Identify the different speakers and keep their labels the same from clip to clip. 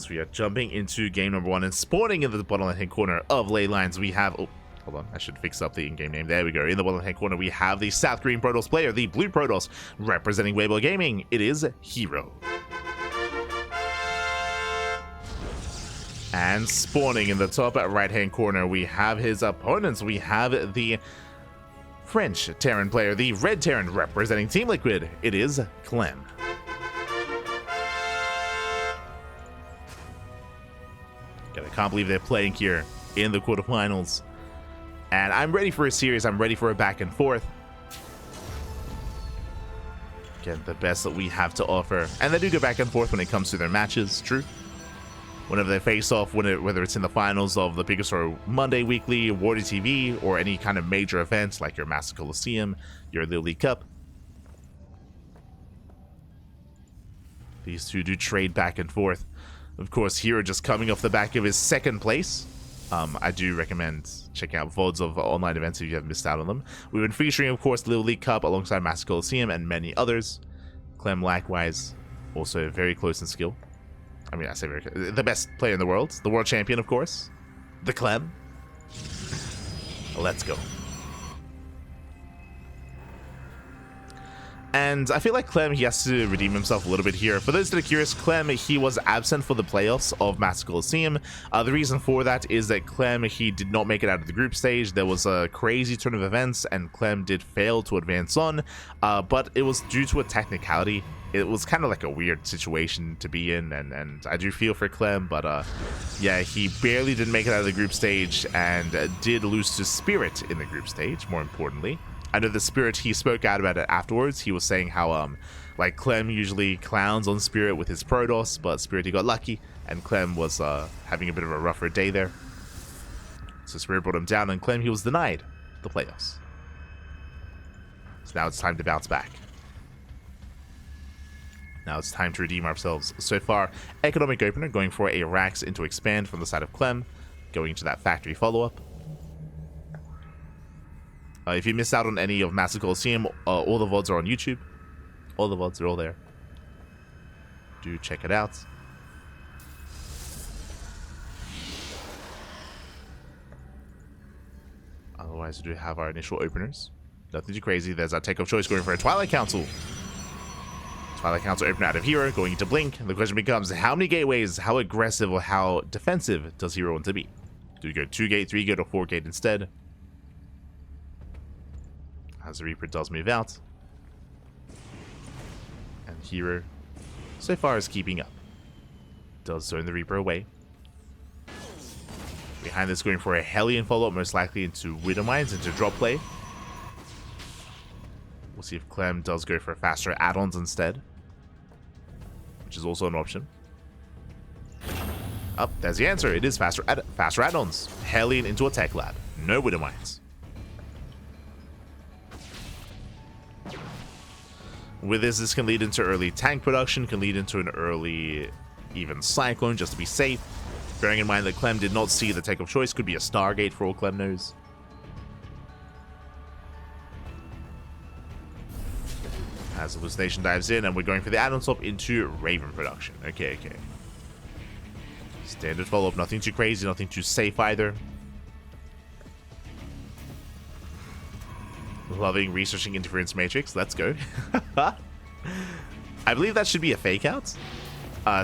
Speaker 1: So we are jumping into game number 1 and spawning in the bottom left hand corner of ley lines. We have, oh, hold on, I should fix up the in-game name. There we go. In the bottom left hand corner, we have the South Green Protoss player, the Blue Protoss, representing Weibo Gaming. It is herO. And spawning in the top right hand corner, we have his opponents. We have the French Terran player, the Red Terran, representing Team Liquid. It is Clem. I can't believe they're playing here in the quarterfinals. And I'm ready for a series. I'm ready for a back and forth. Again, the best that we have to offer. And they do go back and forth when it comes to their matches, true. Whenever they face off, whether it's in the finals of the biggest or Monday Weekly, Warrior TV, or any kind of major events like your Master Coliseum, your OlimoLeague Cup. These two do trade back and forth. Of course, herO just coming off the back of his second place. I do recommend checking out VODs of online events if you haven't missed out on them. We've been featuring, of course, the OlimoLeague Cup alongside Master Coliseum and many others. Clem, likewise, also very close in skill. I mean, I say the best player in the world. The world champion, of course. The Clem. Let's go. And I feel like Clem, he has to redeem himself a little bit here. For those that are curious, Clem, he was absent for the playoffs of Master Coliseum. The reason for that is that Clem, he did not make it out of the group stage. There was a crazy turn of events, and Clem did fail to advance on. But it was due to a technicality. It was kind of like a weird situation to be in, and I do feel for Clem, but yeah, he barely didn't make it out of the group stage, and did lose to Spirit in the group stage, more importantly. I know the Spirit, he spoke out about it afterwards. He was saying how, like, Clem usually clowns on Spirit with his Protoss, but Spirit, he got lucky, and Clem was having a bit of a rougher day there. So Spirit brought him down, and Clem, he was denied the playoffs. So now it's time to bounce back. Now it's time to redeem ourselves. So far, economic opener going for a Rax into expand from the side of Clem, going into that factory follow-up. If you missed out on any of Master Coliseum, all the VODs are on YouTube. All the VODs are all there. Do check it out. Otherwise, we do have our initial openers. Nothing too crazy. There's our take of choice going for a Twilight Council. Twilight Council opener out of herO, going into Blink. And the question becomes, how many gateways, how aggressive or how defensive does herO want to be? Do we go 2-gate, 3-gate, or 4-gate instead? As the Reaper does move out. And herO, so far, is keeping up. Does zone the Reaper away. Behind this, going for a Hellion follow-up, most likely into Widow Mines, into drop play. We'll see if Clem does go for faster add-ons instead, which is also an option. Oh, there's the answer. It is faster add-ons. Hellion into a tech lab. No Widow Mines. With this can lead into early tank production, can lead into an early even Cyclone, just to be safe. Bearing in mind that Clem did not see the take of choice, could be a Stargate for all Clem knows. As Hallucination dives in, and we're going for the add-on swap into Raven production. Okay. Standard follow-up, nothing too crazy, nothing too safe either. Loving researching interference matrix. Let's go. I believe that should be a fake out.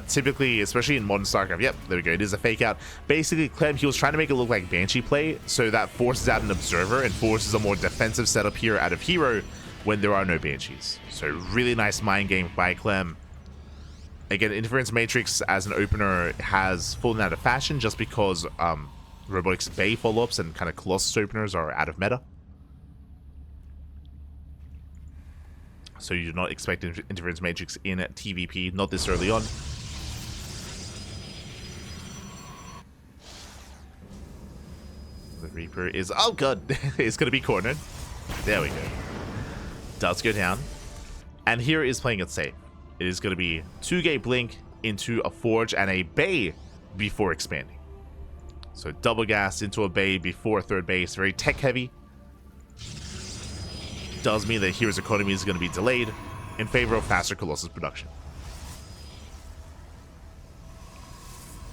Speaker 1: Typically, especially in modern StarCraft. Yep, there we go. It is a fake out. Basically, Clem, he was trying to make it look like Banshee play, so that forces out an observer and forces a more defensive setup here out of herO when there are no Banshees. So really nice mind game by Clem. Again, interference matrix as an opener has fallen out of fashion just because Robotics Bay follow-ups and kind of Colossus openers are out of meta. So you do not expect interference matrix in TVP, not this early on. The Reaper is, oh god, it's going to be cornered. There we go. Does go down. And here is playing it safe. It is going to be 2-gate Blink into a Forge and a Bay before expanding. So double gas into a Bay before third base, very tech heavy. Does mean that hero's economy is going to be delayed in favor of faster Colossus production.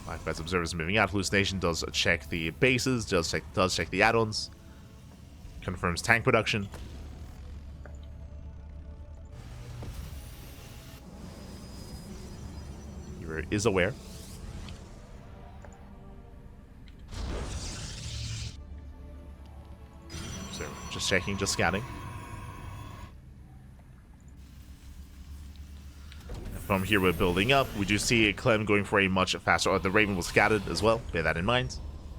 Speaker 1: As observers moving out, hallucination does check the bases, does check the add-ons, confirms tank production. herO is aware. So just checking, just scouting. From here, we're building up. We do see Clem going for a much faster... Oh, the Raven was scattered as well. Bear that in mind.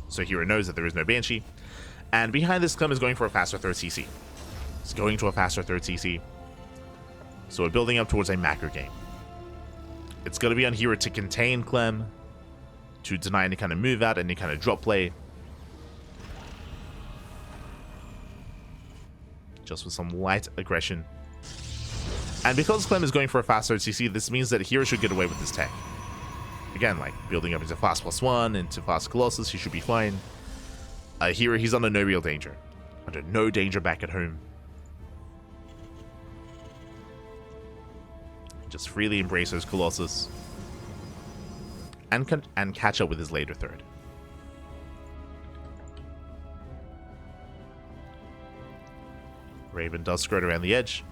Speaker 1: So herO knows that there is no Banshee. And behind this, Clem is going for a faster third CC. It's going to a faster third CC. So we're building up towards a macro game. It's going to be on herO to contain Clem, to deny any kind of move out, any kind of drop play. Just with some light aggression. And because Clem is going for a faster CC, this means that herO should get away with this tech. Again, like building up into fast +1, into fast Colossus, he should be fine. herO, he's under no real danger. Under no danger back at home. Just freely embrace those Colossus. And catch up with his later third. Raven does skirt around the edge.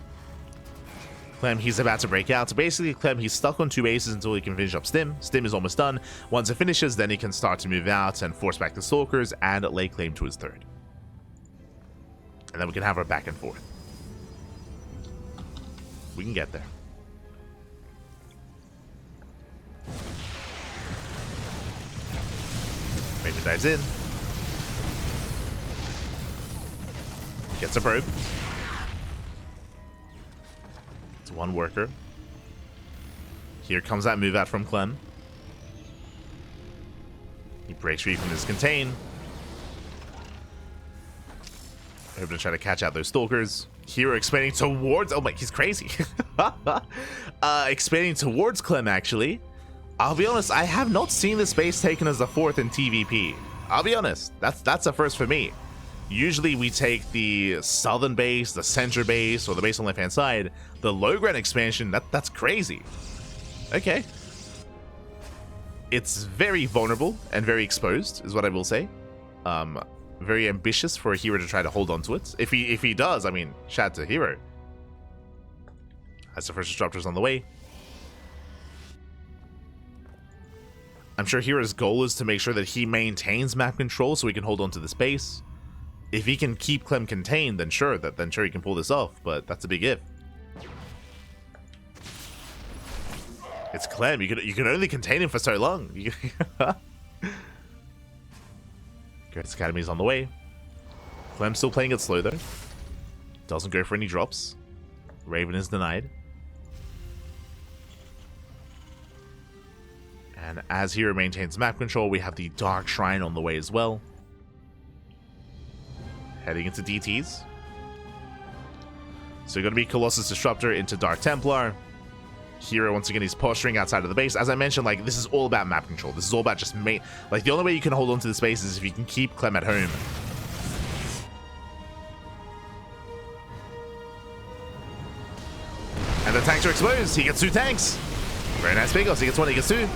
Speaker 1: Clem, he's about to break out. So basically, Clem, he's stuck on 2 bases until he can finish up Stim. Stim is almost done. Once it finishes, then he can start to move out and force back the Stalkers and lay claim to his third. And then we can have our back and forth. We can get there. Raven dives in. Gets a probe. It's one worker. Here comes that move out from Clem. He breaks free from his contain. Hoping to try to catch out those Stalkers. herO expanding towards... Oh my, he's crazy. Expanding towards Clem, actually. I'll be honest, I have not seen this base taken as a 4th in TVP. I'll be honest, that's a first for me. Usually we take the southern base, the center base, or the base on the left-hand side. The low ground expansion, that's crazy. Okay. It's very vulnerable and very exposed, is what I will say. Very ambitious for a herO to try to hold on to it. If he does, I mean, shout out to herO. As the first disruptors on the way. I'm sure herO's goal is to make sure that he maintains map control so he can hold on to the space. If he can keep Clem contained, then sure he can pull this off, but that's a big if. It's Clem, you can only contain him for so long. Great Academy's on the way. Clem's still playing it slow though. Doesn't go for any drops. Raven is denied. And as herO maintains map control, we have the Dark Shrine on the way as well. Heading into DTs. So going to be Colossus Disruptor into Dark Templar. herO, once again, he's posturing outside of the base. As I mentioned, like, this is all about map control. This is all about just like, the only way you can hold on to the space is if you can keep Clem at home. And the tanks are exposed. He gets 2 tanks. Very nice big offs. He gets 1, he gets 2.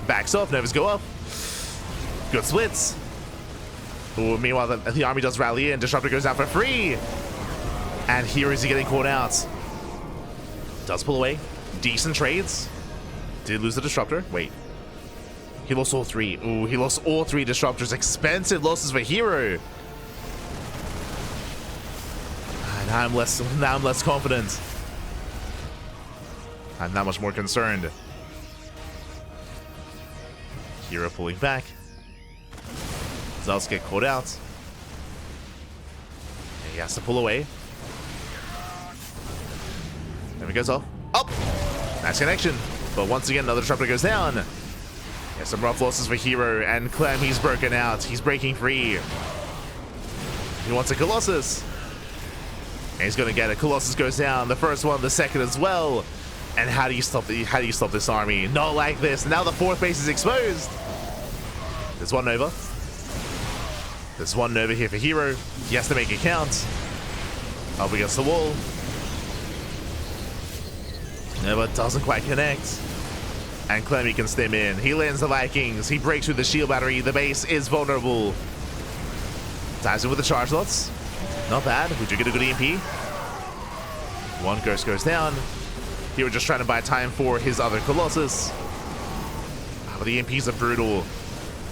Speaker 1: Backs off, Novas go up. Good splits. Ooh, meanwhile, the army does rally in. Disruptor goes out for free. And here is he getting caught out. Does pull away. Decent trades. Did lose the Disruptor. Wait. He lost all 3. Ooh, he lost all 3 Disruptors. Expensive losses for herO. Now I'm less confident. I'm that much more concerned. herO pulling back. Zels get caught out. And he has to pull away. There he goes off. Up! Nice connection. But once again, another Disruptor goes down. Yeah, some rough losses for herO. And Clem, he's broken out. He's breaking free. He wants a Colossus. And he's going to get it. Colossus goes down. The first one, the second as well. And how do you stop this army? Not like this. Now the 4th base is exposed. There's 1 Nova. There's 1 Nova here for herO. He has to make it count. Up against the wall. Nova doesn't quite connect. And Clem can stim in. He lands the Vikings. He breaks through the shield battery. The base is vulnerable. Dives in with the charge lots. Not bad. We do get a good EMP. One ghost goes down. He was just trying to buy time for his other Colossus. But the EMPs are brutal.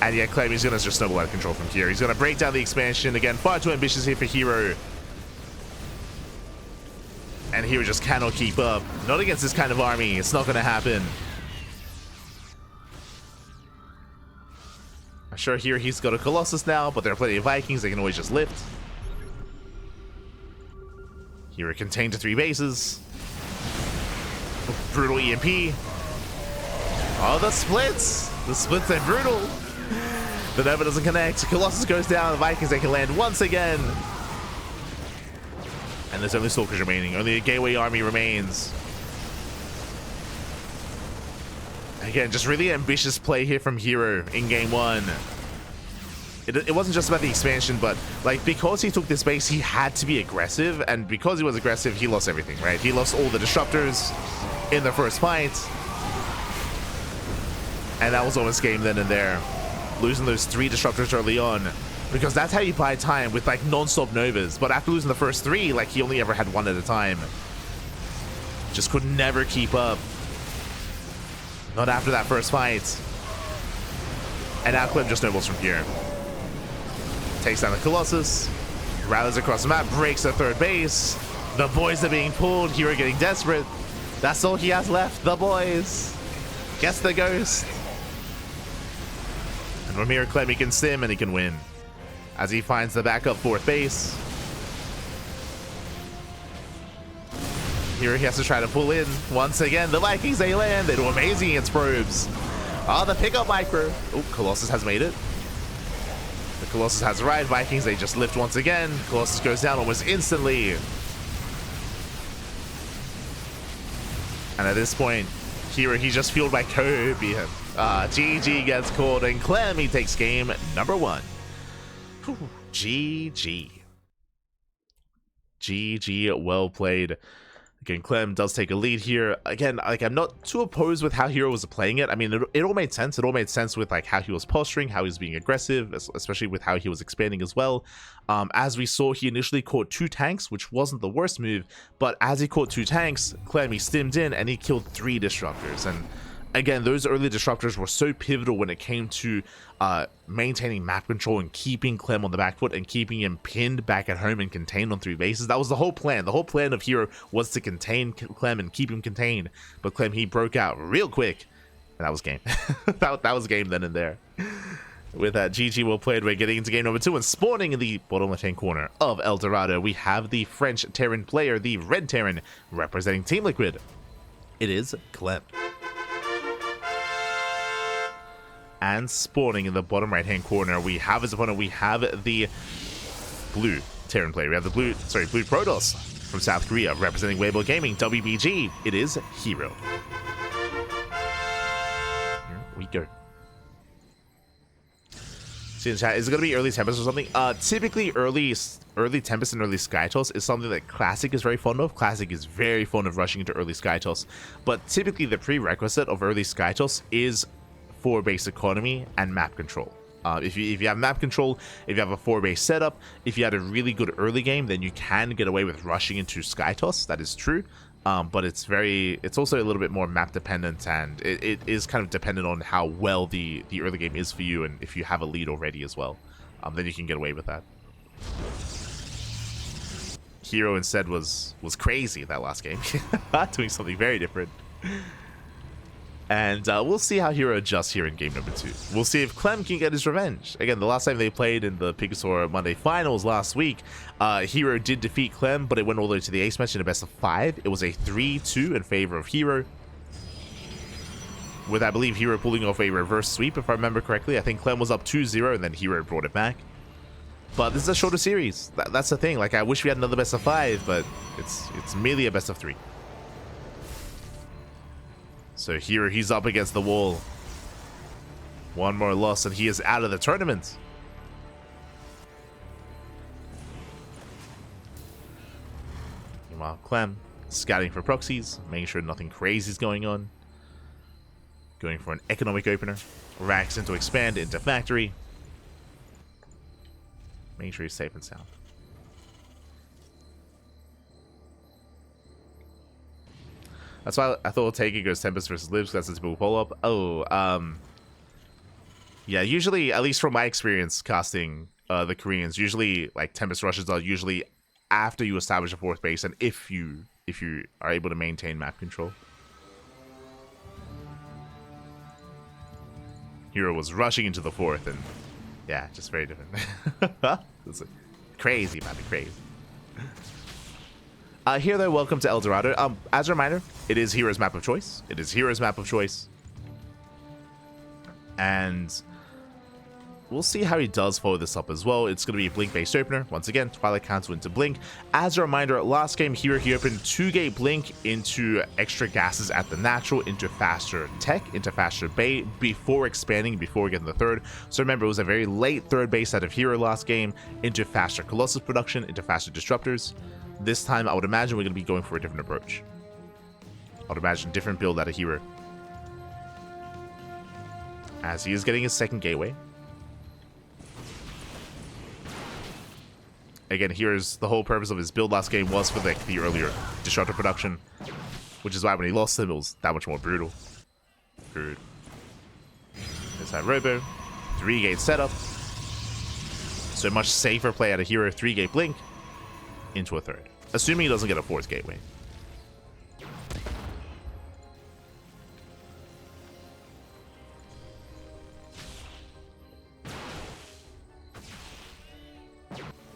Speaker 1: And yeah, Clem is going to just snowball out of control from here. He's going to break down the expansion. Again, far too ambitious here for herO. And herO just cannot keep up. Not against this kind of army. It's not going to happen. I'm sure here he's got a Colossus now, but there are plenty of Vikings. They can always just lift. herO contained to 3 bases. Brutal EMP. Oh, the splits! The splits are brutal. The Nova doesn't connect. Colossus goes down. The Vikings, they can land once again. And there's only Stalkers remaining. Only a Gateway army remains. Again, just really ambitious play here from herO in game 1. It wasn't just about the expansion, but like because he took this base, he had to be aggressive, and because he was aggressive, he lost everything, right? He lost all the disruptors in the first fight, and that was almost game then and there. Losing those 3 disruptors early on, because that's how you buy time with like non-stop Novas. But after losing the first 3, like he only ever had 1 at a time. Just could never keep up. Not after that first fight. And now Clem just snowballs from here. Takes down the Colossus. Rallies across the map. Breaks the 3rd base. The boys are being pulled. herO getting desperate. That's all he has left. The boys. Gets the ghost. And from here, Clem, he can sim and he can win. As he finds the backup 4th base. Here he has to try to pull in. Once again, the Vikings, they land. They do amazing against probes. Oh, the pickup micro. Oh, Colossus has made it. The Colossus has arrived. Vikings, they just lift once again. Colossus goes down almost instantly. And at this point, here he's just fueled by Kobe. GG gets called, and Clem, he takes game number 1. Whew, GG. GG, well played. Again, Clem does take a lead here. Again, like I'm not too opposed with how herO was playing it. I mean, it all made sense. It all made sense with like how he was posturing, how he was being aggressive, especially with how he was expanding as well. As we saw, he initially caught 2 tanks, which wasn't the worst move. But as he caught 2 tanks, Clem, he stimmed in and he killed 3 disruptors. And again, those early disruptors were so pivotal when it came to maintaining map control and keeping Clem on the back foot and keeping him pinned back at home and contained on 3 bases. That was the whole plan. The whole plan of herO was to contain Clem and keep him contained. But Clem, he broke out real quick. And that was game. that was game then and there. With that, GG, well played. We're getting into game number 2 and spawning in the bottom left-hand corner of El Dorado. We have the French Terran player, the Red Terran, representing Team Liquid. It is Clem. And spawning in the bottom right-hand corner, we have his opponent. We have the blue Terran player. We have the blue Protoss from South Korea, representing Weibo Gaming, WBG. It is herO. Here we go. See in chat, is it going to be early Tempest or something? Typically, early Tempest and early Skytoss is something that Classic is very fond of. Classic is very fond of rushing into early Skytoss. But typically, the prerequisite of early Skytoss is 4 base economy and map control. If you have map control, if you have a 4 base setup, if you had a really good early game, then you can get away with rushing into Skytoss. That is true. But it's also a little bit more map dependent, and it is kind of dependent on how well the early game is for you, and if you have a lead already as well, then you can get away with that. herO instead was crazy that last game, doing something very different. And we'll see how herO adjusts here in game number 2. We'll see if Clem can get his revenge. Again, the last time they played in the Picasaur Monday finals last week, herO did defeat Clem, but it went all the way to the ace match in a best of 5. It was a 3-2 in favor of herO. With, I believe, herO pulling off a reverse sweep, if I remember correctly. I think Clem was up 2-0, and then herO brought it back. But this is a shorter series. That's the thing. Like, I wish we had another best of 5, but it's merely a best of 3. So here he's up against the wall. 1 more loss and he is out of the tournament. Meanwhile, Clem scouting for proxies, making sure nothing crazy is going on. Going for an economic opener. Racks into expand, into factory. Make sure he's safe and sound. That's why I thought taking goes Tempest versus Libs, because that's a typical pull-up. Oh, yeah, usually, at least from my experience casting the Koreans, usually, like, Tempest rushes are usually after you establish a fourth base, and if you are able to maintain map control. herO was rushing into the fourth, and yeah, just very different. It's crazy, man, crazy. Here, though, welcome to El Dorado. As a reminder, it is herO's map of choice. It is herO's map of choice. And we'll see how he does follow this up as well. It's going to be a Blink-based opener. Once again, Twilight Council into Blink. As a reminder, last game, herO, he opened 2-gate Blink into extra gases at the natural, into faster tech, into faster bait, before expanding, before getting the third. So remember, it was a very late third base out of herO last game, into faster Colossus production, into faster Disruptors. This time, I would imagine we're going to be going for a different approach. I would imagine different build out of herO. As he is getting his second gateway. Again, here's the whole purpose of his build last game was for the earlier Disruptor production. Which is why when he lost him, it was that much more brutal. Good. There's that Robo. 3-gate setup. So much safer play out of herO. 3-gate Blink. Into a third. Assuming he doesn't get a fourth gateway.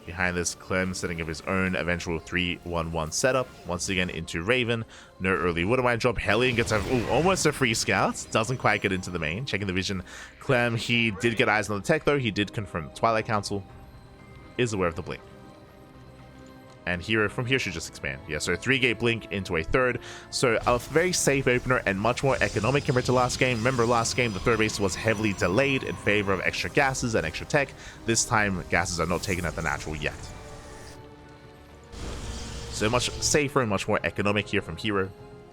Speaker 1: Behind this, Clem setting up his own eventual 3-1-1 setup. Once again into Raven. No early Woodmine drop. Hellion gets almost a free scout. Doesn't quite get into the main. Checking the vision. Clem, he did get eyes on the tech though. He did confirm Twilight Council. Is aware of the Blink. And herO from here should just expand. Yeah, so 3-gate Blink into a third. So a very safe opener and much more economic compared to last game. Remember last game, the third base was heavily delayed in favor of extra gases and extra tech. This time, gases are not taken at the natural yet. So much safer and much more economic here from herO.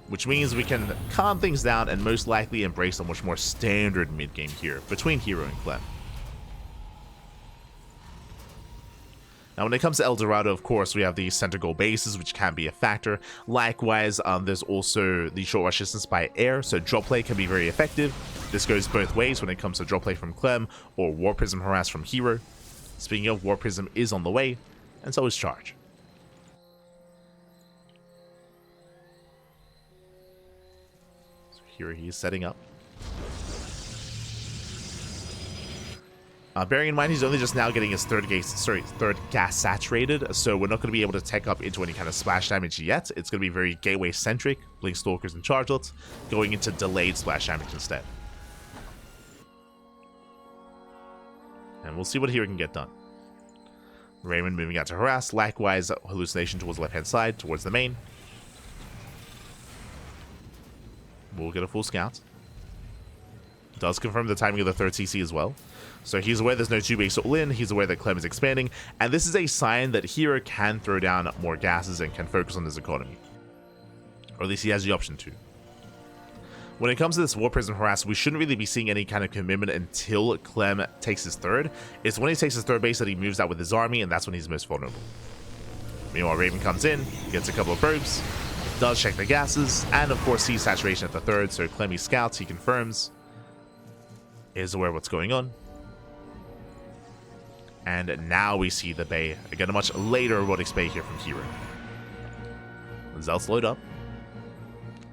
Speaker 1: Which means we can calm things down and most likely embrace a much more standard mid-game here between herO and Clem. Now, when it comes to El Dorado, of course, we have the center goal bases, which can be a factor. Likewise, there's also the short rush distance by air, so drop play can be very effective. This goes both ways when it comes to drop play from Clem or War Prism harass from herO. Speaking of, War Prism is on the way, and so is Charge. So here he is setting up. Bearing in mind he's only just now getting his third gas saturated, so we're not going to be able to tech up into any kind of splash damage yet. It's going to be very gateway centric, Blink Stalkers and Chargelets, going into delayed splash damage instead. And we'll see what herO can get done. Raymond moving out to harass, likewise hallucination towards the left hand side, towards the main. We'll get a full scout. Does confirm the timing of the third CC as well. So he's aware there's no 2-base all-in, he's aware that Clem is expanding, and this is a sign that herO can throw down more gases and can focus on his economy. Or at least he has the option to. When it comes to this War Prism harass, we shouldn't really be seeing any kind of commitment until Clem takes his third. It's when he takes his third base that he moves out with his army, and that's when he's most vulnerable. Meanwhile, Raven comes in, gets a couple of probes, does check the gases, and of course sees saturation at the third, so Clem scouts, he confirms, is aware of what's going on. And now we see the Bay. Again, a much later robotics Bay here from herO. Zelts load up.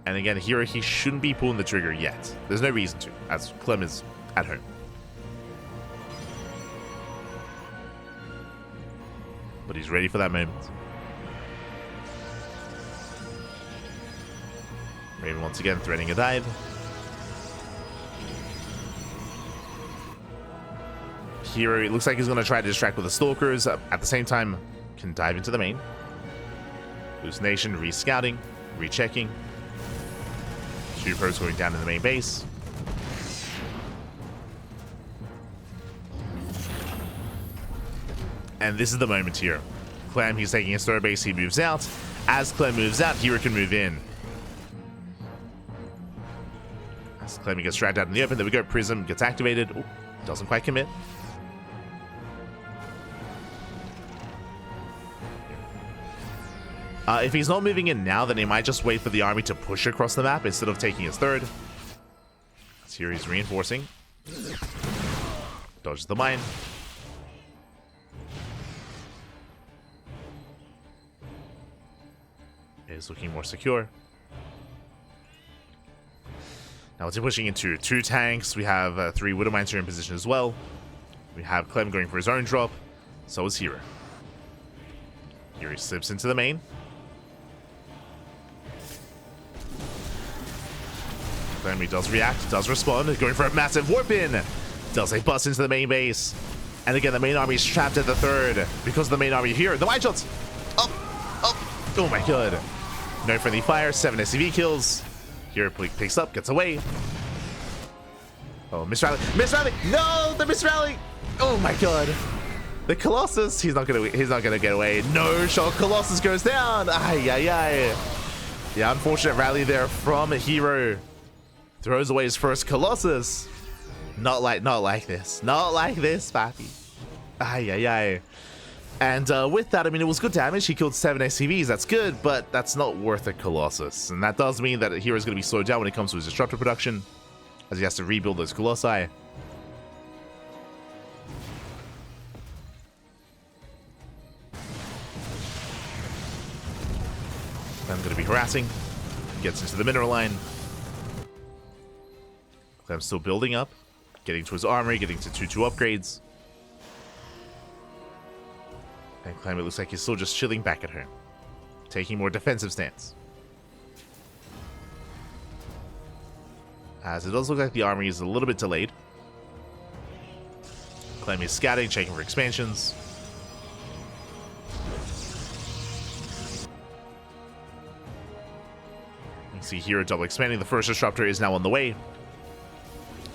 Speaker 1: And again, herO, he shouldn't be pulling the trigger yet. There's no reason to, as Clem is at home. But he's ready for that moment. Raven once again threading a dive. herO, it looks like he's going to try to distract with the Stalkers. At the same time, can dive into the main. Hallucination, re-scouting, rechecking. 2 probes going down in the main base. And this is the moment here. Clem, he's taking his third base, he moves out. As Clem moves out, herO can move in. As Clem gets dragged out in the open. There we go. Prism gets activated. Ooh, doesn't quite commit. If he's not moving in now, then he might just wait for the army to push across the map instead of taking his third. So here he's reinforcing. Dodges the mine. Is looking more secure. Now it's pushing into 2 tanks. We have 3 Widow Mines here in position as well. We have Clem going for his own drop. So is herO. Here he slips into the main. Clem does react, does respond, going for a massive warp in. Does a bust into the main base. And again, the main army is trapped at the third because of the main army here. The wide shots. Up, up. Oh my god. No friendly fire, 7 SCV kills. Here picks up, gets away. Oh, miss rally. Miss rally. No, the miss rally. Oh my god. The Colossus. He's not gonna get away. No shot. Colossus goes down. Ay ay ay. The unfortunate rally there from herO. Throws away his first Colossus. Not like this. Not like this, papi. Ay, ay, ay. And with that, I mean, it was good damage. He killed 7 SCVs. That's good, but that's not worth a Colossus. And that does mean that hero's going to be slowed down when it comes to his Disruptor production, as he has to rebuild those Colossi. I'm going to be harassing. Gets into the mineral line. Clem's still building up, getting to his armory, getting to 2-2 upgrades. And Clem, it looks like he's still just chilling back at home, taking more defensive stance. As it does look like the armory is a little bit delayed. Clem is scouting, checking for expansions. You can see herO double expanding. The first disruptor is now on the way.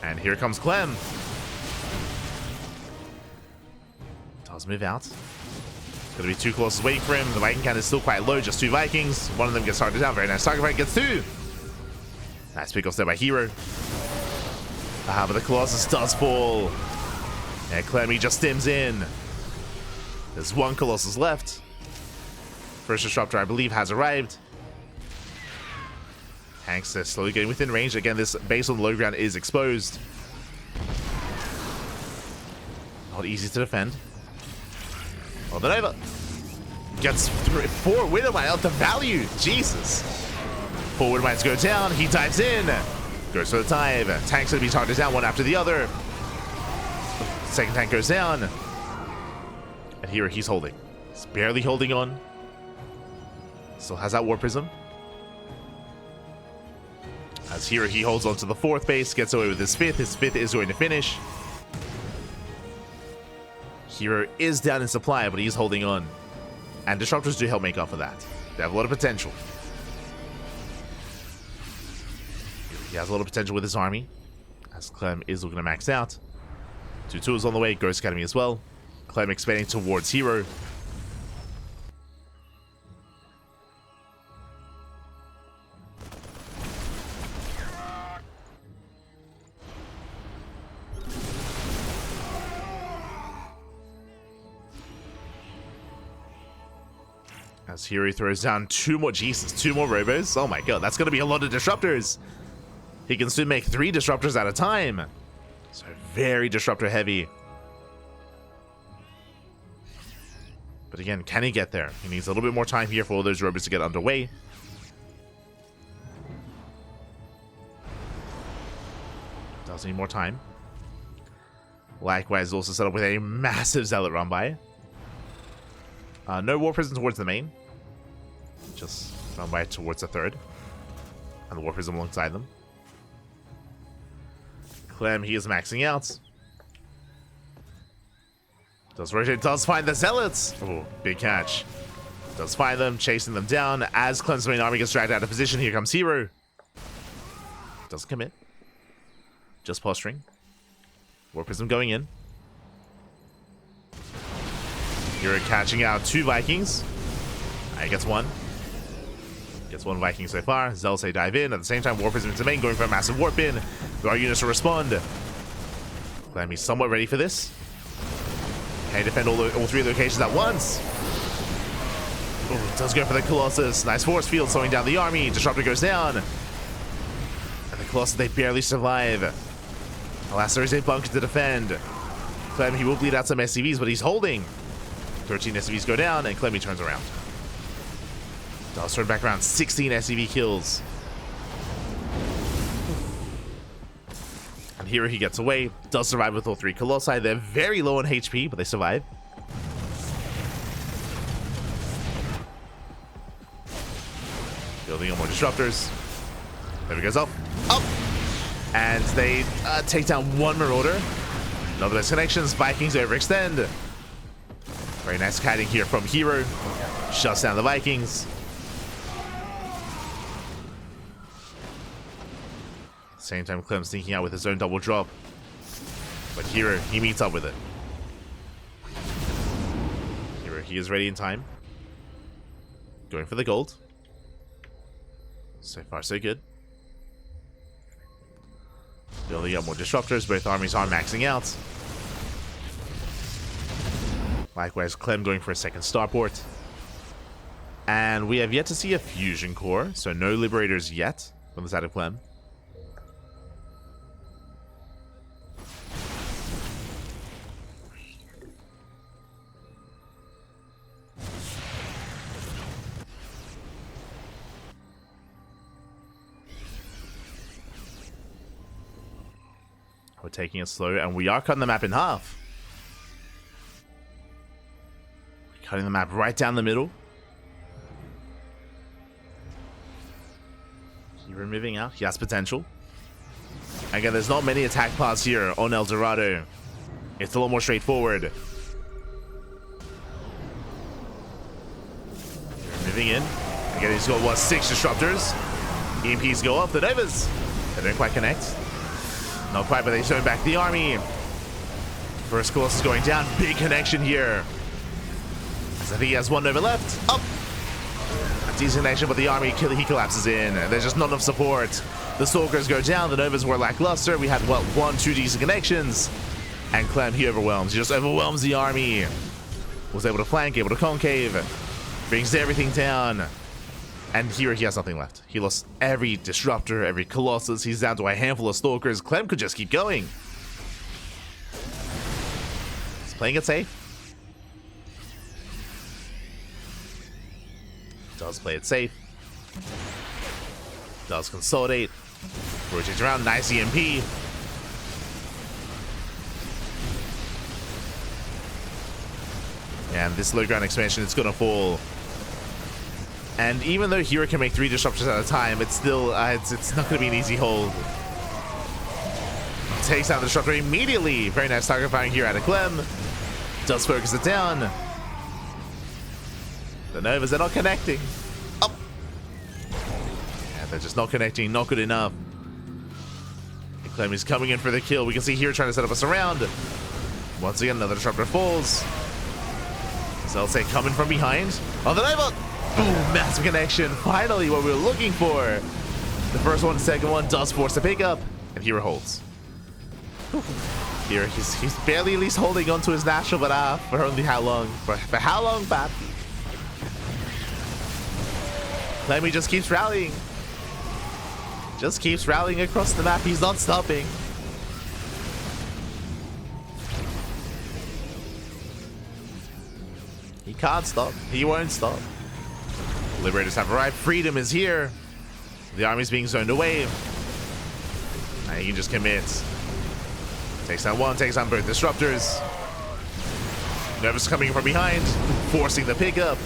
Speaker 1: And here comes Clem. Does move out. Gonna be 2 Colossus waiting for him. The Viking count is still quite low, just 2 Vikings. One of them gets targeted down. Very nice target fight, gets 2. Nice pick off there by herO. But the Colossus does fall. And Clem, he just stims in. There's 1 Colossus left. First disruptor, I believe, has arrived. Tanks are slowly getting within range. Again, this base on the low ground is exposed. Not easy to defend. Oh, the Nova gets 4 Widow Mine out the value. Jesus. 4 Widow Mines go down. He dives in. Goes for the dive. Tanks going to be targeted down one after the other. Second tank goes down. And here he's holding. He's barely holding on. Still has that War Prism. As here he holds on to the 4th base, gets away with his 5th. His 5th is going to finish. herO is down in supply, but he's holding on. And disruptors do help make up for that. They have a lot of potential. He has a lot of potential with his army, as Clem is looking to max out. 2 tools on the way, Ghost Academy as well. Clem expanding towards herO. As here he throws down 2 more, Jesus, 2 more robos. Oh my god, that's going to be a lot of disruptors. He can soon make 3 disruptors at a time. So very disruptor heavy. But again, can he get there? He needs a little bit more time here for all those robos to get underway. Does need more time. Likewise, also set up with a massive Zealot run by. No War Prism towards the main. Just run by towards the 3rd. And the War Prism alongside them. Clem, he is maxing out. Does rotate, does find the Zealots. Oh, big catch. Does find them, chasing them down. As Clem's main army gets dragged out of position, here comes herO. Doesn't commit. Just posturing. War Prism going in. herO catching out 2 Vikings. He gets 1. Gets one Viking so far. Zelse dive in. At the same time, Warp is into main, going for a massive warp in. There are units to respond. Clem is somewhat ready for this. Can he defend all three locations at once? Ooh, does go for the Colossus. Nice force field slowing down the army. Disruptor goes down. And the Colossus, they barely survive. Alas, there is a bunker to defend. Clem, he will bleed out some SCVs, but he's holding. 13 SCVs go down, and Clem, he turns around. Does turn back around. 16 SCV kills. And here he gets away. Does survive with all three Colossi. They're very low on HP, but they survive. Building on more disruptors. There he goes up. Up! And they take down one Marauder. Another best connections. Vikings overextend. Very nice kiting here from herO. Shuts down the Vikings. Same time, Clem sneaking out with his own double drop. But herO, he meets up with it. herO, he is ready in time. Going for the gold. So far, so good. Building up more disruptors. Both armies are maxing out. Likewise, Clem going for a second starport. And we have yet to see a fusion core, so no liberators yet from the side of Clem. We're taking it slow, and we are cutting the map in half. We're cutting the map right down the middle. herO moving out. He has potential. Again, there's not many attack paths here on El Dorado. It's a lot more straightforward. Moving in. Again, he's got, what, 6 disruptors. EMPs go up. The Novas, they don't quite connect. Not quite, but they turn back the army. First Colossus going down. Big connection here. As I think he has one Nova left. Up. A decent connection, but the army, he collapses in. There's just not enough support. The Stalkers go down. The Novas were lackluster. We had, what, 1, 2 decent connections. And Clem, he overwhelms. He just overwhelms the army. Was able to flank, able to concave. Brings everything down. And here he has nothing left. He lost every disruptor, every Colossus. He's down to a handful of Stalkers. Clem could just keep going. He's playing it safe. Does play it safe. Does consolidate. Rotates around. Nice EMP. And this low ground expansion, it's going to fall. And even though herO can make 3 disruptors at a time, it's still, it's not going to be an easy hold. Takes out the disruptor immediately. Very nice target firing here out of Clem. Does focus it down. The Novas, they're not connecting. Up. And they're just not connecting, not good enough. And Clem is coming in for the kill. We can see here trying to set up a surround. Once again, another disruptor falls. Zelse coming from behind. Oh, the Nova! Boom, massive connection. Finally, what we were looking for. The first one, second one does force a pickup, and herO holds. Here, he's barely at least holding onto his natural, but for only how long? For how long, Pat? Clem just keeps rallying. Just keeps rallying across the map. He's not stopping. He can't stop. He won't stop. Liberators have arrived. Freedom is here. The army's being zoned away. Now he can just commit. Takes down one, takes down both disruptors. Novas coming from behind, forcing the pickup.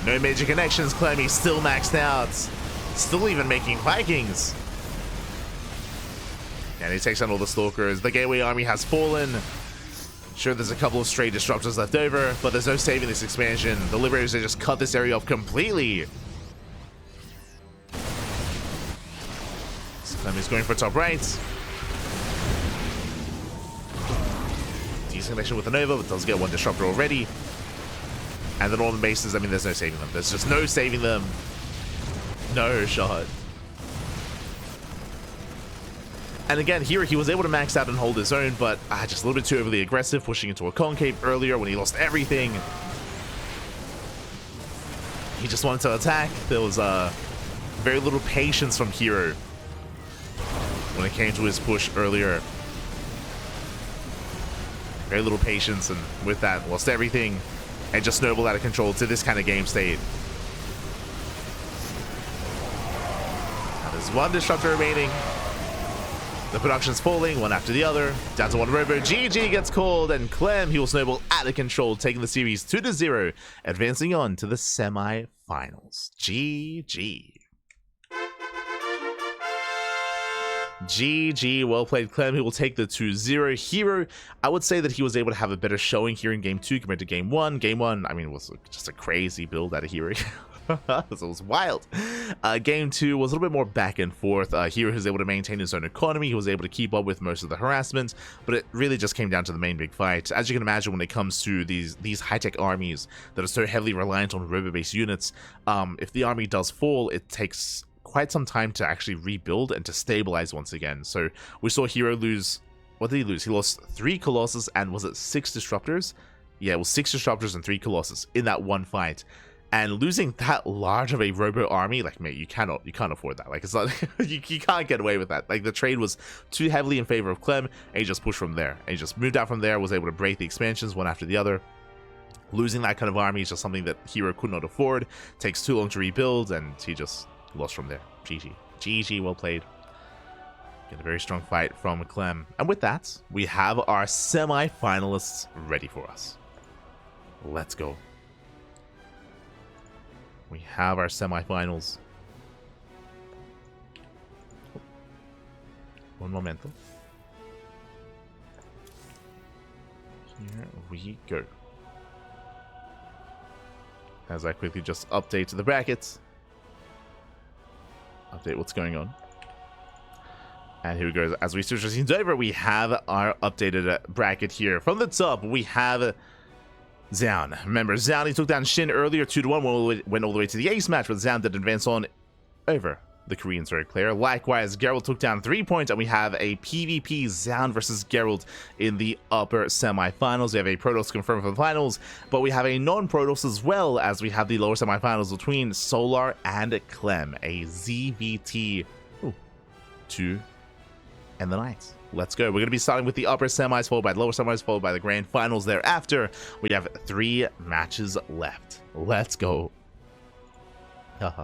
Speaker 1: No major connections. Clem still maxed out. Still even making Vikings. And he takes down all the Stalkers. The Gateway army has fallen. Sure, there's a couple of stray disruptors left over, but there's no saving this expansion. The Liberators, they just cut this area off completely. Clem is going for top right. Decent connection with the Nova, but does get one disruptor already. And the northern bases, I mean, there's no saving them. There's just no saving them. no shot. And again, here he was able to max out and hold his own, but just a little bit too overly aggressive, pushing into a concave earlier when he lost everything. He just wanted to attack. There was very little patience from herO when it came to his push earlier. Very little patience, and with that, lost everything and just snowballed out of control to this kind of game state. Now there's one disruptor remaining. The production's falling one after the other. Down to one robo. GG gets called, and Clem, he will snowball out of control, taking the series 2-0, advancing on to the semi-finals. GG. GG, well played, Clem. He will take the 2-0. herO, I would say that he was able to have a better showing here in game 2 compared to game 1. Game 1, I mean, was just a crazy build out of herO. It was wild. Game 2 was a little bit more back and forth. herO was able to maintain his own economy. He was able to keep up with most of the harassment, but it really just came down to the main big fight. As you can imagine, when it comes to these high-tech armies that are so heavily reliant on robo-based units, if the army does fall, it takes quite some time to actually rebuild and to stabilize once again. So we saw herO lose, what did he lose? He lost 3 Colossus and was it 6 Disruptors? Yeah, it was 6 Disruptors and 3 Colossus in that one fight. And losing that large of a robo army, like, mate, you can't afford that. Like, it's not, you can't get away with that. Like, the trade was too heavily in favor of Clem, and he just pushed from there. And he just moved out from there, was able to break the expansions one after the other. Losing that kind of army is just something that herO could not afford. Takes too long to rebuild, and he just lost from there. GG. GG, well played. Get a very strong fight from Clem. And with that, we have our semi-finalists ready for us. Let's go. We have our semi-finals. One momento. Here we go. As I quickly just update the brackets. Update what's going on. And here we go. As we switch our scenes over, we have our updated bracket here. From the top, we have Xian. Remember, Xian, he took down Shin earlier, 2-1, went all the way to the ace match, but Xian did advance on over the Korean Zerg player. Likewise, Geralt took down 3 points, and we have a PvP Xian versus Geralt in the upper semi-finals. We have a Protoss confirmed for the finals, but we have a non-Protoss as well, as we have the lower semi-finals between Solar and Clem, a ZVT 2 and the Knights. Let's go. We're going to be starting with the upper semis, followed by the lower semis, followed by the grand finals thereafter. We have 3 matches left. Let's go. Haha.